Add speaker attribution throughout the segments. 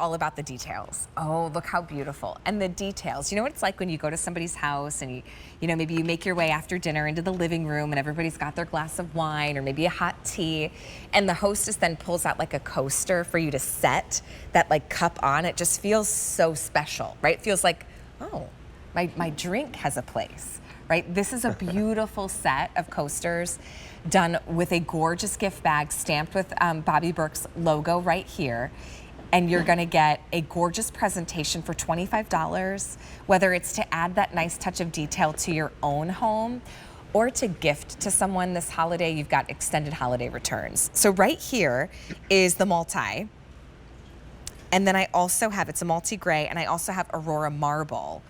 Speaker 1: all about the details. Oh, look how beautiful. And the details. You know what it's like when you go to somebody's house and you know, maybe you make your way after dinner into the living room and everybody's got their glass of wine or maybe a hot tea, and the hostess then pulls out like a coaster for you to set that like cup on. It just feels so special, right? It feels like, oh, my drink has a place, right? This is a beautiful set of coasters done with a gorgeous gift bag stamped with Bobby Berk's logo right here. And you're gonna get a gorgeous presentation for $25, whether it's to add that nice touch of detail to your own home or to gift to someone this holiday. You've got extended holiday returns. So right here is the multi. And then I also have, it's a multi-gray, and I also have Aurora Marble,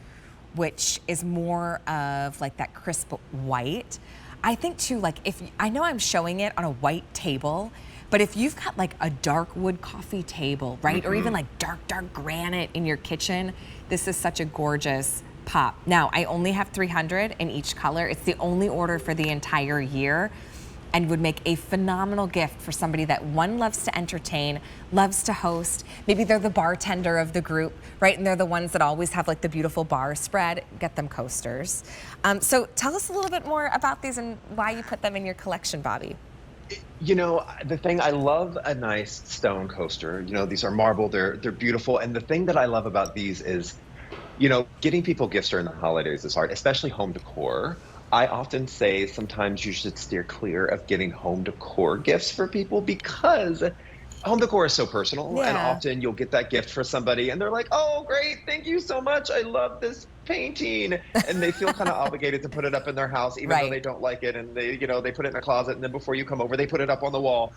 Speaker 1: which is more of like that crisp white. I think too, like I know I'm showing it on a white table, but if you've got like a dark wood coffee table, right? Or even like dark granite in your kitchen, this is such a gorgeous pop. Now, I only have 300 in each color. It's the only order for the entire year, and would make a phenomenal gift for somebody that, one, loves to entertain, loves to host. Maybe they're the bartender of the group, right? And they're the ones that always have like the beautiful bar spread. Get them coasters. So tell us a little bit more about these and why you put them in your collection, Bobby.
Speaker 2: You know, the thing, I love a nice stone coaster. You know, these are marble, they're beautiful. And the thing that I love about these is, you know, getting people gifts during the holidays is hard, especially home decor. I often say sometimes you should steer clear of getting home decor gifts for people because home decor is so personal, and often you'll get that gift for somebody and they're like, oh, great, thank you so much. I love this painting. And they feel kind of obligated to put it up in their house, even though they don't like it. And they, you know, they put it in a closet, and then before you come over, they put it up on the wall.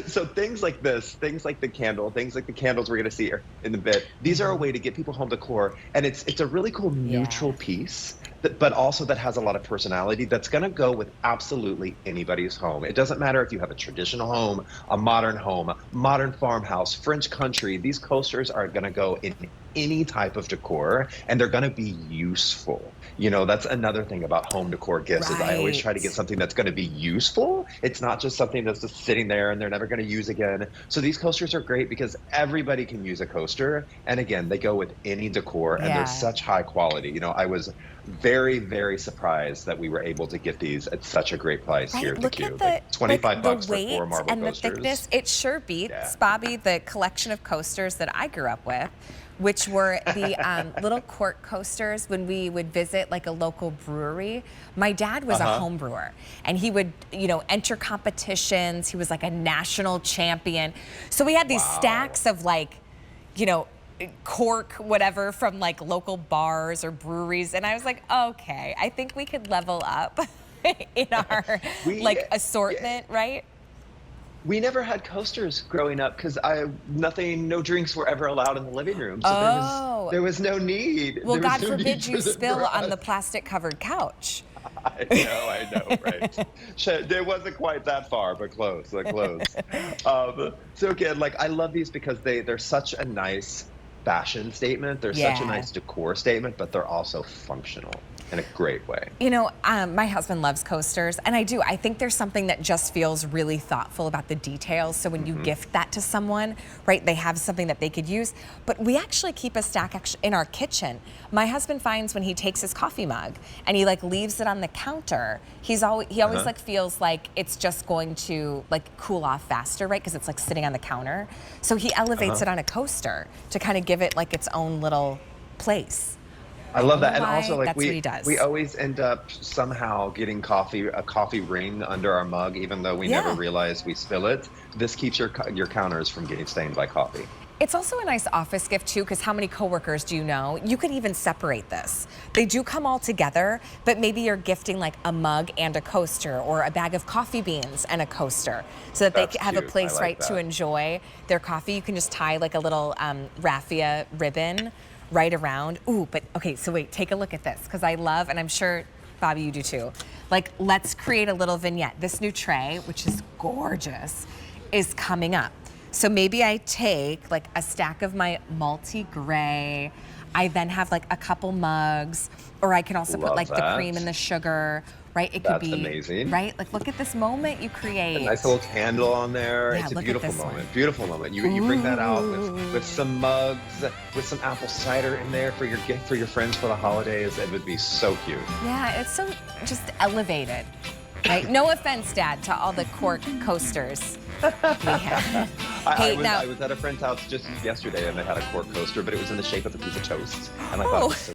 Speaker 2: So things like this, things like the candle, things like the candles we're going to see in a bit, these are a way to get people home decor. And it's a really cool neutral piece, but also that has a lot of personality that's going to go with absolutely anybody's home. It doesn't matter if you have a traditional home, a modern farmhouse, French country. These coasters are going to go in any type of decor, and they're going to be useful. You know, that's another thing about home decor gifts is I always try to get something that's going to be useful. It's not just something that's just sitting there and they're never going to use again. So these coasters are great because everybody can use a coaster. And again, they go with any decor, and they're such high quality. You know, I was very, very surprised that we were able to get these at such a great price here at the Cube. Like 25 bucks for 4 marble
Speaker 1: and
Speaker 2: coasters.
Speaker 1: The thickness, it sure beats, Bobby, the collection of coasters that I grew up with, which were the little quart coasters when we would visit like a local brewery. My dad was a home brewer, and he would, you know, enter competitions. He was like a national champion. So we had these stacks of like, you know, cork, whatever, from like local bars or breweries. And I was like, okay, I think we could level up in our like assortment, right?
Speaker 2: We never had coasters growing up because no drinks were ever allowed in the living room. So there was no need.
Speaker 1: Well, God forbid you spill on the plastic covered couch.
Speaker 2: I know, right? It wasn't quite that far, but close, so again, like, I love these because they're such a nice fashion statement. They're such a nice decor statement, but they're also functional in a great way.
Speaker 1: You know, my husband loves coasters, and I do. I think there's something that just feels really thoughtful about the details. So when you gift that to someone, right, they have something that they could use. But we actually keep a stack in our kitchen. My husband finds when he takes his coffee mug and he like leaves it on the counter, he always like feels like it's just going to like cool off faster, right? Because it's like sitting on the counter. So he elevates it on a coaster to kind of give it like its own little place.
Speaker 2: I love that. And also, like, we always end up somehow getting a coffee ring under our mug, even though we never realize we spill it. This keeps your counters from getting stained by coffee.
Speaker 1: It's also a nice office gift too, because how many coworkers do you know? You could even separate this. They do come all together, but maybe you're gifting like a mug and a coaster, or a bag of coffee beans and a coaster, so that they have a place to enjoy their coffee. You can just tie like a little raffia ribbon right around. Ooh, but okay, so wait, take a look at this, because I love, and I'm sure, Bobby, you do too, like, let's create a little vignette. This new tray, which is gorgeous, is coming up. So maybe I take like a stack of my multi gray. I then have like a couple mugs, or I can also put
Speaker 2: Love
Speaker 1: like the cream and
Speaker 2: that.
Speaker 1: the sugar, right? It could
Speaker 2: That's
Speaker 1: be,
Speaker 2: amazing.
Speaker 1: right? Like, look at this moment you
Speaker 2: A
Speaker 1: create.
Speaker 2: nice little candle on there.
Speaker 1: Yeah,
Speaker 2: It's a
Speaker 1: look at
Speaker 2: beautiful
Speaker 1: this one.
Speaker 2: moment. Beautiful moment. You bring that out with
Speaker 1: Ooh.
Speaker 2: some mugs, with some apple cider in there for your gift for your friends for the holidays. It would be so cute.
Speaker 1: Yeah, it's so just elevated, right? No offense, Dad, to all the cork coasters we have. Hey, now.
Speaker 2: I was at a friend's house just yesterday and they had a cork coaster, but it was in the shape of a piece of toast. And I thought it
Speaker 1: Oh.
Speaker 2: was so